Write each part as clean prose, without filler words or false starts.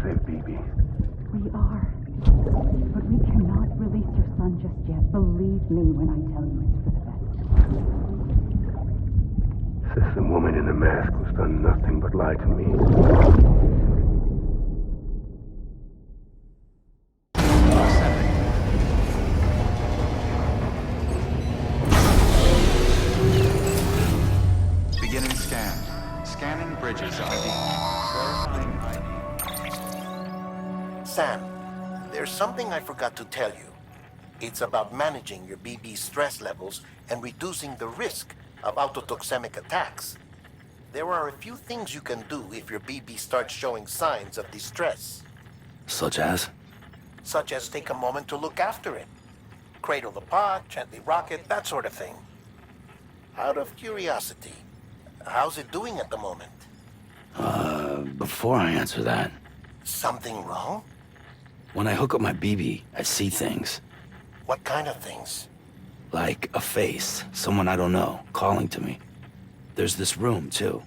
save BB. We are. But we cannot release your son just yet. Believe me when I tell you it's for the best. System woman in the mask who's done nothing but lie to me. Beginning scan. Scanning bridges ID. Verifying ID. Sam, there's something I forgot to tell you. It's about managing your BB stress levels and reducing the risk of autotoxemic attacks. There are a few things you can do if your BB starts showing signs of distress. Such as? Such as take a moment to look after it. Cradle the pod, gently rock it, that sort of thing. Out of curiosity, how's it doing at the moment? Before I answer that, Something wrong? when I hook up my BB, I see things. What kind of things? Like a face, someone I don't know, calling to me. There's this room, too,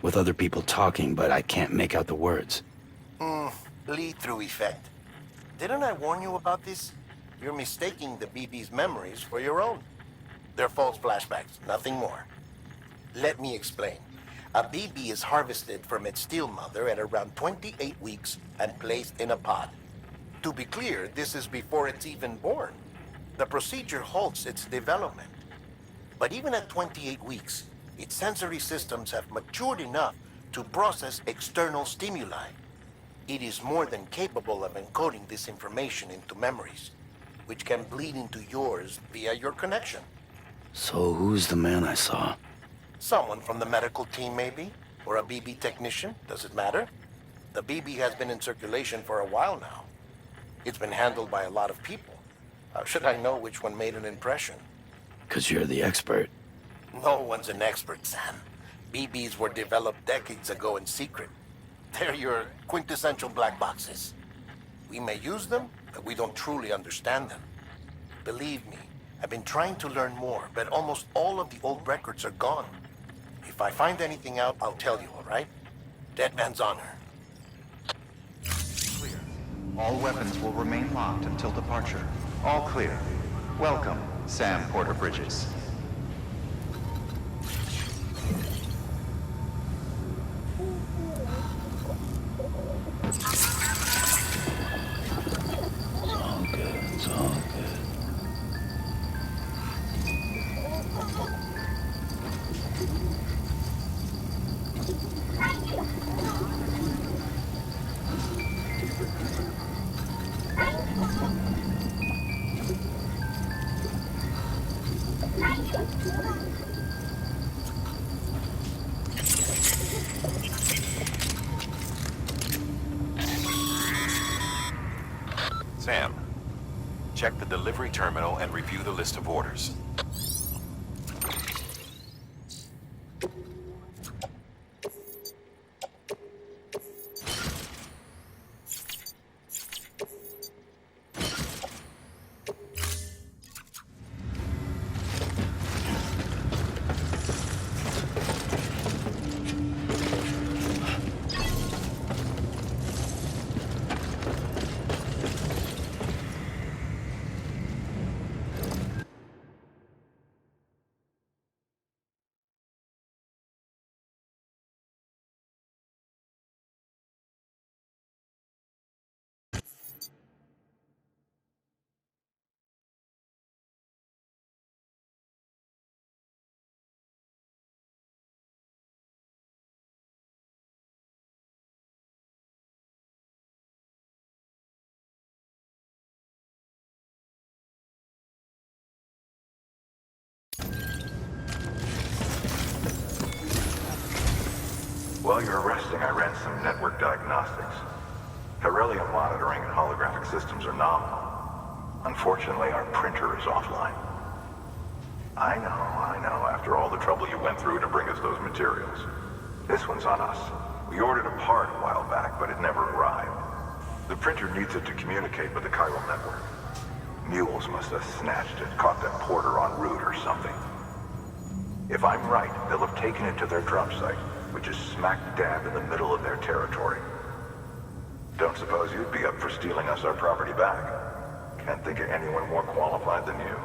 with other people talking, but I can't make out the words. Lead-through effect. Didn't I warn you about this? You're mistaking the BB's memories for your own. They're false flashbacks, nothing more. Let me explain. A BB is harvested from its steel mother at around 28 weeks and placed in a pod. To be clear, this is before it's even born. The procedure halts its development. But even at 28 weeks, its sensory systems have matured enough to process external stimuli. It is more than capable of encoding this information into memories, which can bleed into yours via your connection. So who's the man I saw? Someone from the medical team, maybe? Or a BB technician? Does it matter? The BB has been in circulation for a while now. It's been handled by a lot of people. How should I know which one made an impression? 'Cause you're the expert. No one's an expert, Sam. BBs were developed decades ago in secret. They're your quintessential black boxes. We may use them, but we don't truly understand them. Believe me, I've been trying to learn more, but almost all of the old records are gone. If I find anything out, I'll tell you, all right? Dead man's honor. Clear. All weapons will remain locked until departure. All clear. Welcome, Sam Porter Bridges. All good, it's all good. Sam, check the delivery terminal and review the list of orders. While you're resting, I ran some network diagnostics. Beryllium monitoring and holographic systems are nominal. Unfortunately, our printer is offline. I know, after all the trouble you went through to bring us those materials. This one's on us. We ordered a part a while back, but it never arrived. The printer needs it to communicate with the chiral network. Mules must have snatched it, caught that porter en route or something. If I'm right, they'll have taken it to their drop site, which is smack dab in the middle of their territory. Don't suppose you'd be up for stealing us our property back? Can't think of anyone more qualified than you.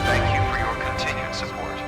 Thank you for your continued support.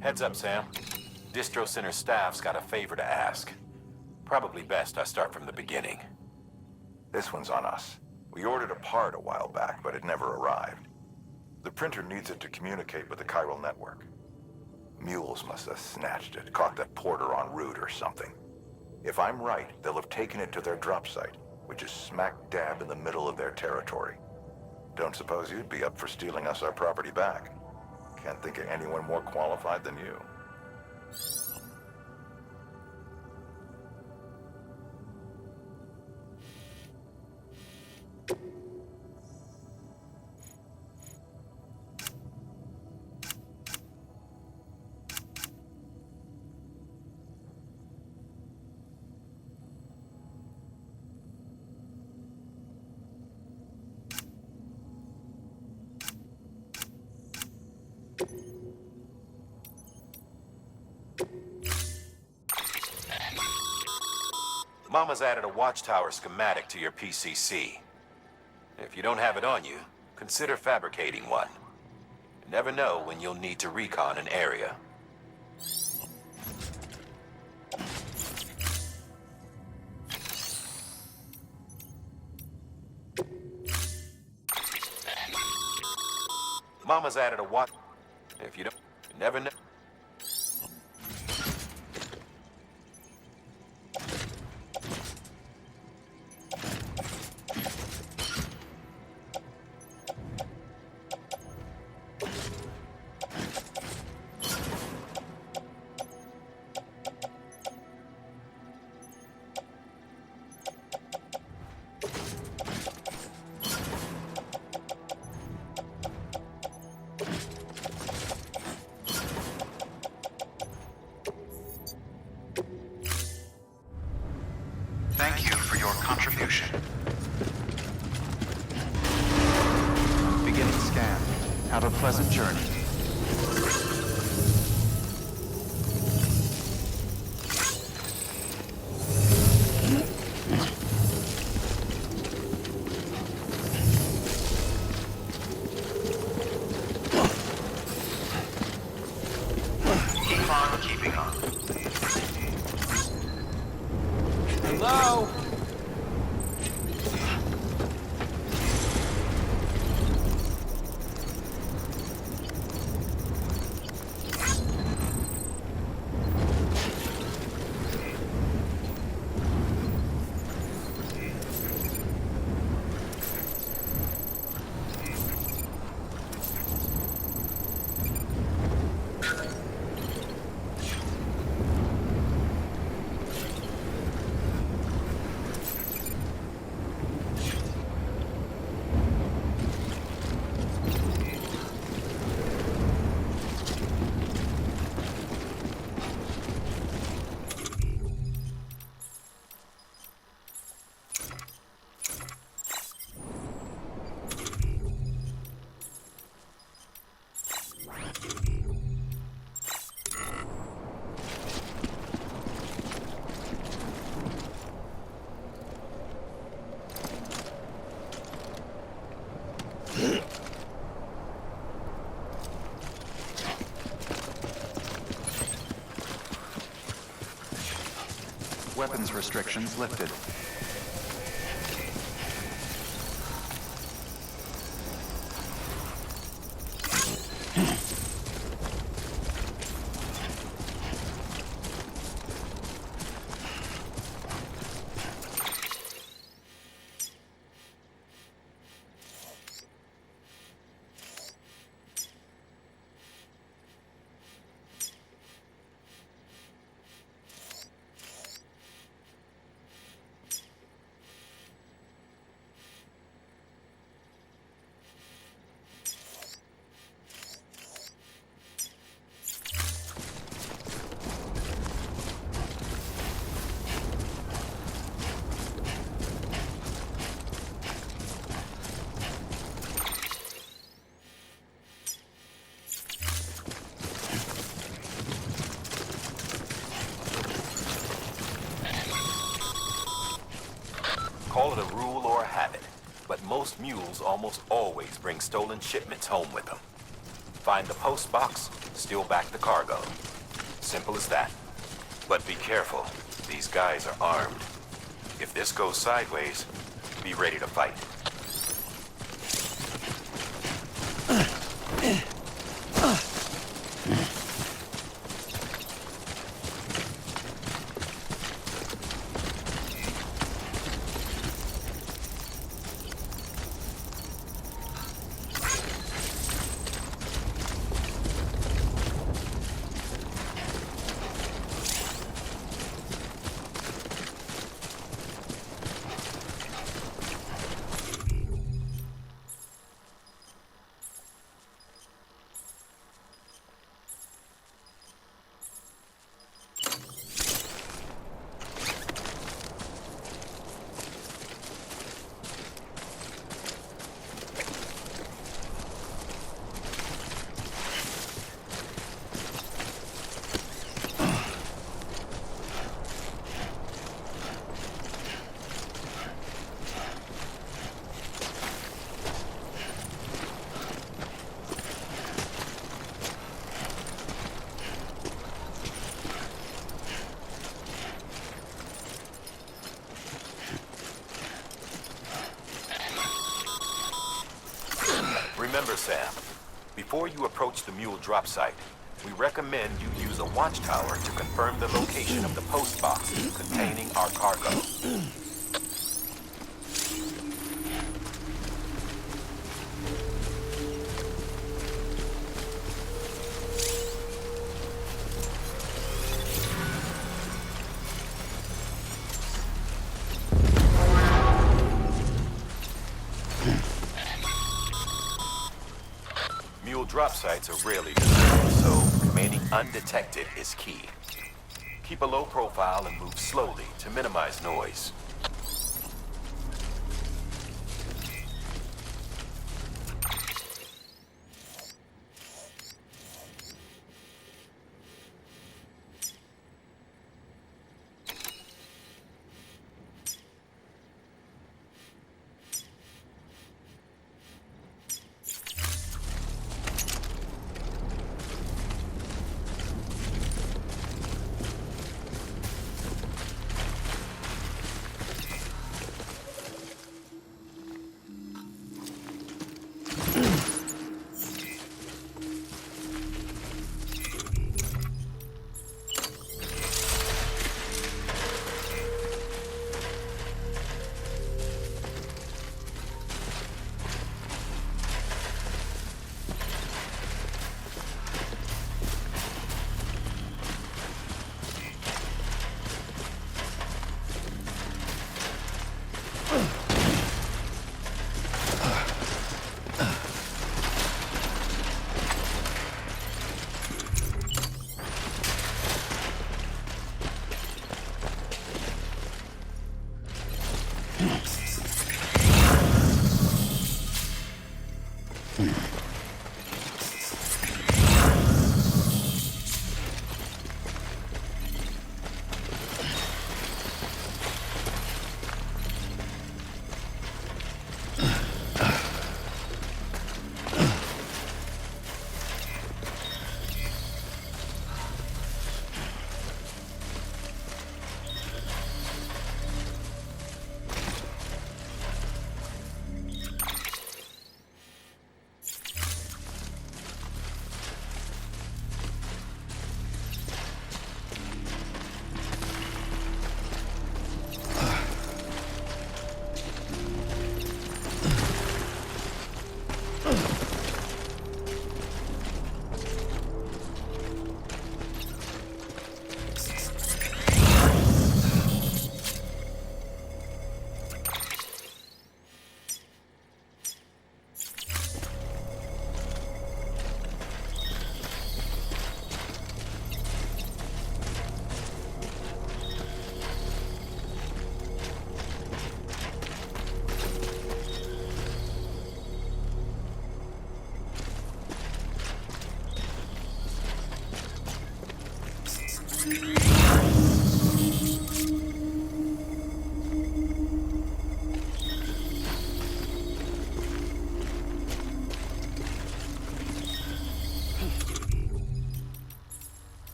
Heads up, Sam. Distro Center staff's got a favor to ask. Probably best I start from the beginning. This one's on us. We ordered a part a while back, but it never arrived. The printer needs it to communicate with the chiral network. Mules must have snatched it, caught that porter en route or something. If I'm right, they'll have taken it to their drop site, which is smack dab in the middle of their territory. Don't suppose you'd be up for stealing us our property back? Can't think of anyone more qualified than you. Mama's added a watchtower schematic to your PCC. If you don't have it on you, consider fabricating one. You never know when you'll need to recon an area. Mama's added a watch. If you don't, you never know. Thank you for your contribution. Beginning scan. Have a pleasant journey. Keep on keeping on. Hello? weapons restrictions lifted. Call it a rule or a habit, but most mules almost always bring stolen shipments home with them. Find the post box, steal back the cargo. Simple as that. But be careful. These guys are armed. If this goes sideways, be ready to fight. Remember, Sam, before you approach the mule drop site, we recommend you use a watchtower to confirm the location of the post box containing our cargo. Drop sites are rarely visible, so remaining undetected is key. Keep a low profile and move slowly to minimize noise.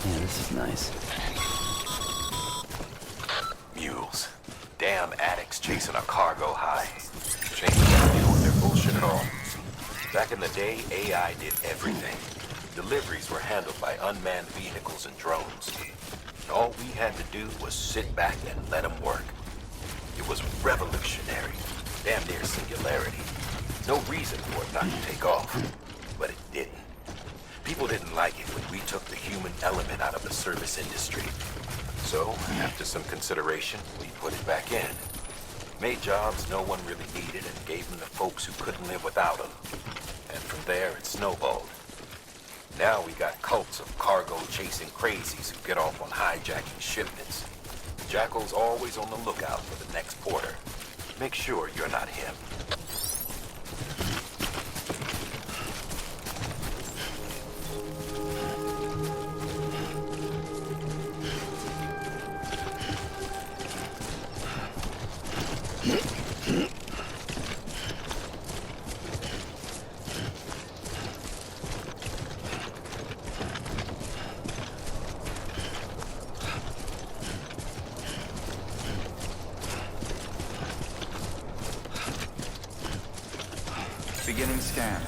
Yeah, this is nice. Mules. Damn addicts chasing a cargo high. Chains don't deal with their bullshit at all. Back in the day, AI did everything. Deliveries were handled by unmanned vehicles and drones. All we had to do was sit back and let them work. It was revolutionary. Damn near singularity. No reason for it not to take off. But it didn't. People didn't like it when we took the human element out of the service industry. So, after some consideration, we put it back in. Made jobs no one really needed and gave them to folks who couldn't live without them. And from there, it snowballed. Now we got cults of cargo-chasing crazies who get off on hijacking shipments. Jackal's always on the lookout for the next porter. Make sure you're not him. Beginning scan.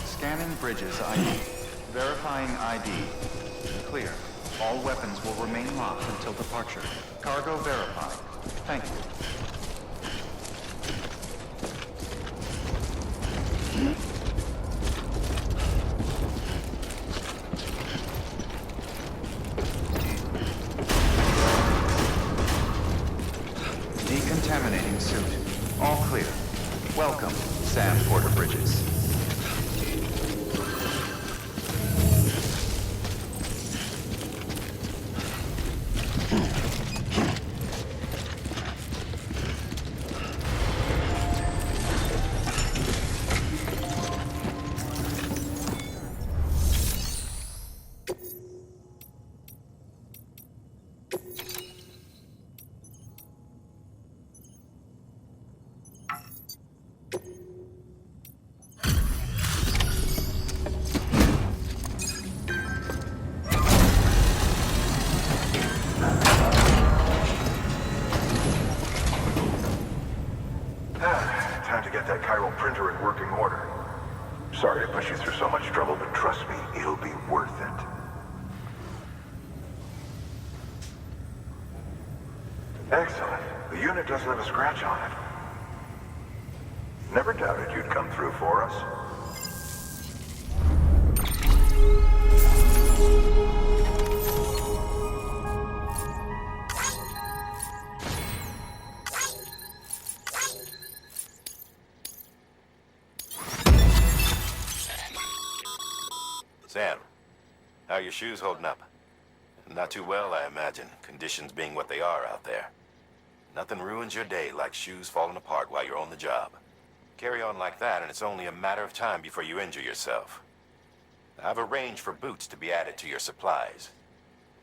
Scanning bridges ID. Verifying ID. Clear. All weapons will remain locked until departure. Cargo verified. Thank you. Decontaminating suit. All clear. Welcome, Sam Porter Bridges. Time to get that chiral printer in working order. Sorry to push you through so much trouble, but trust me, it'll be worth it. Excellent. The unit doesn't have a scratch on it. Never doubted you'd come through for us. Sam, how are your shoes holding up? Not too well, I imagine, conditions being what they are out there. Nothing ruins your day like shoes falling apart while you're on the job. Carry on like that and it's only a matter of time before you injure yourself. I've arranged for boots to be added to your supplies.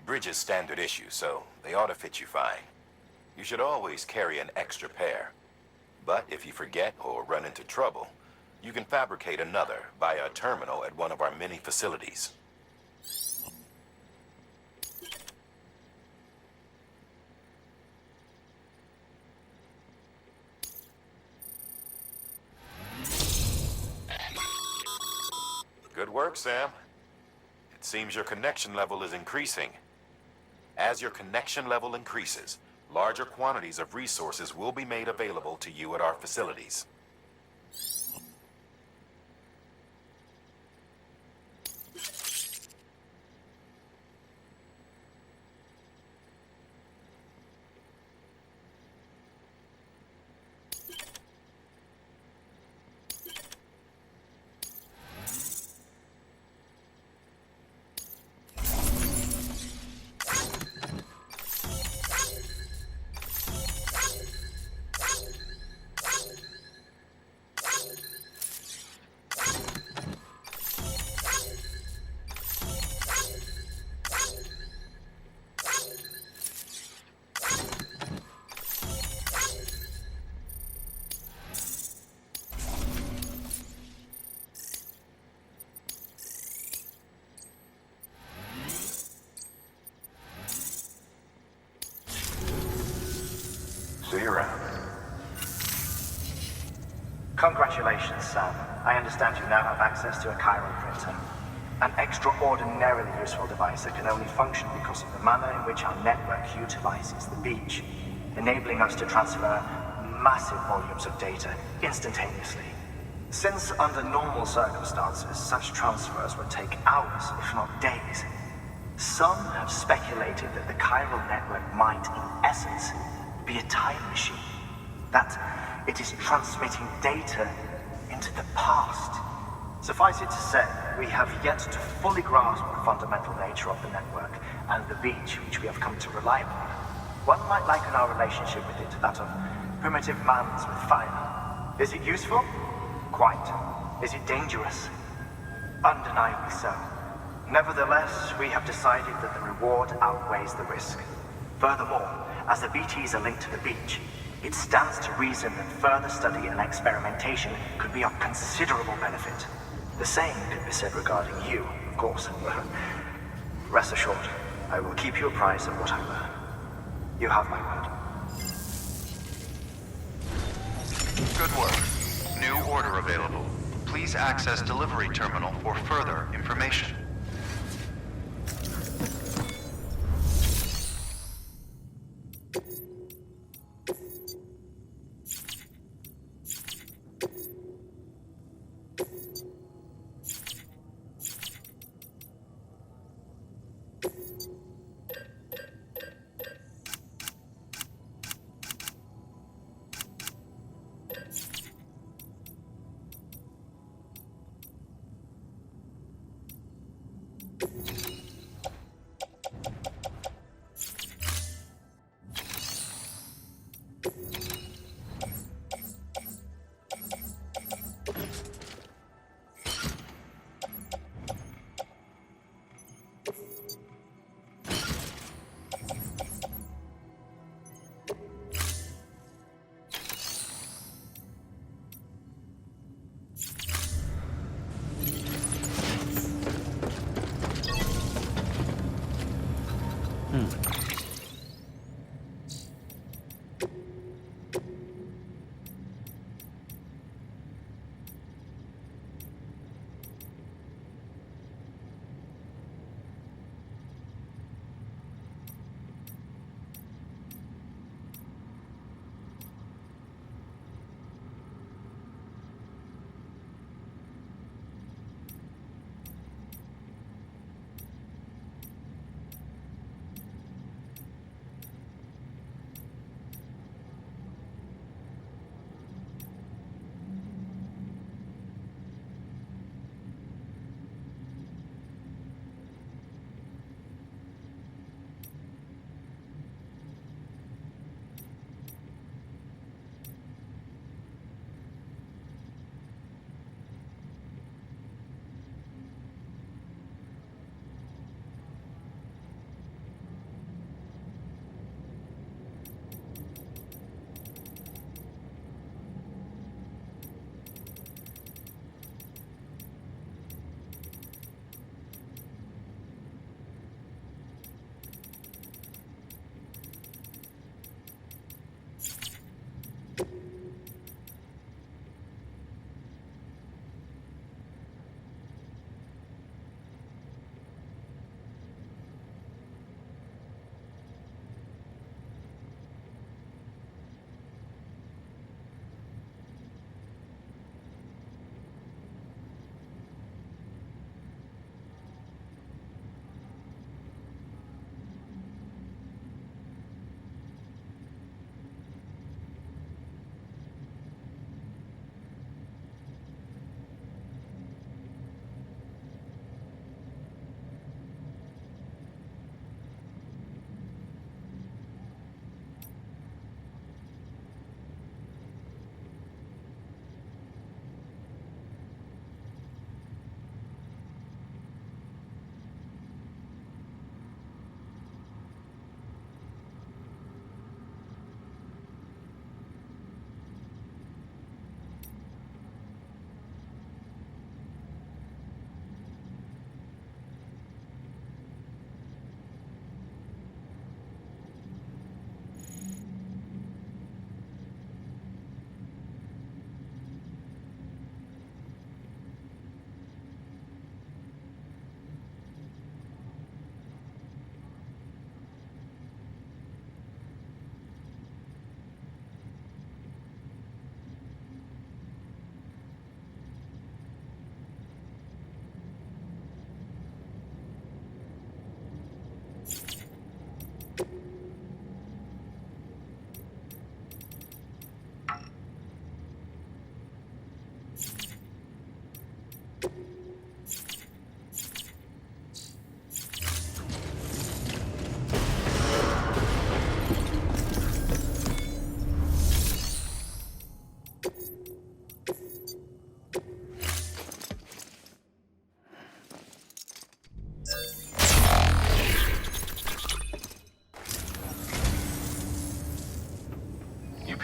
Bridges standard issue, so they ought to fit you fine. You should always carry an extra pair. But if you forget or run into trouble, you can fabricate another via a terminal at one of our many facilities. Good work, Sam. It seems your connection level is increasing. As your connection level increases, larger quantities of resources will be made available to you at our facilities. See you around. Congratulations, Sam. I understand you now have access to a chiral printer. An extraordinarily useful device that can only function because of the manner in which our network utilizes the beach, enabling us to transfer massive volumes of data instantaneously. Since under normal circumstances, such transfers would take hours, if not days, some have speculated that the chiral network might, in essence, be a time machine. That it is transmitting data into the past. Suffice it to say, we have yet to fully grasp the fundamental nature of the network and the beach which we have come to rely upon. One might liken our relationship with it to that of primitive mans with fire. Is it useful? Quite. Is it dangerous? Undeniably so. Nevertheless, we have decided that the reward outweighs the risk. Furthermore, as the BTs are linked to the beach, it stands to reason that further study and experimentation could be of considerable benefit. The same could be said regarding you, of course. Rest assured, I will keep you apprised of what I learn. You have my word. Good work. New order available. Please access delivery terminal for further information.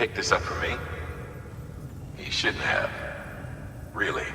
picked this up for me? He shouldn't have. Really.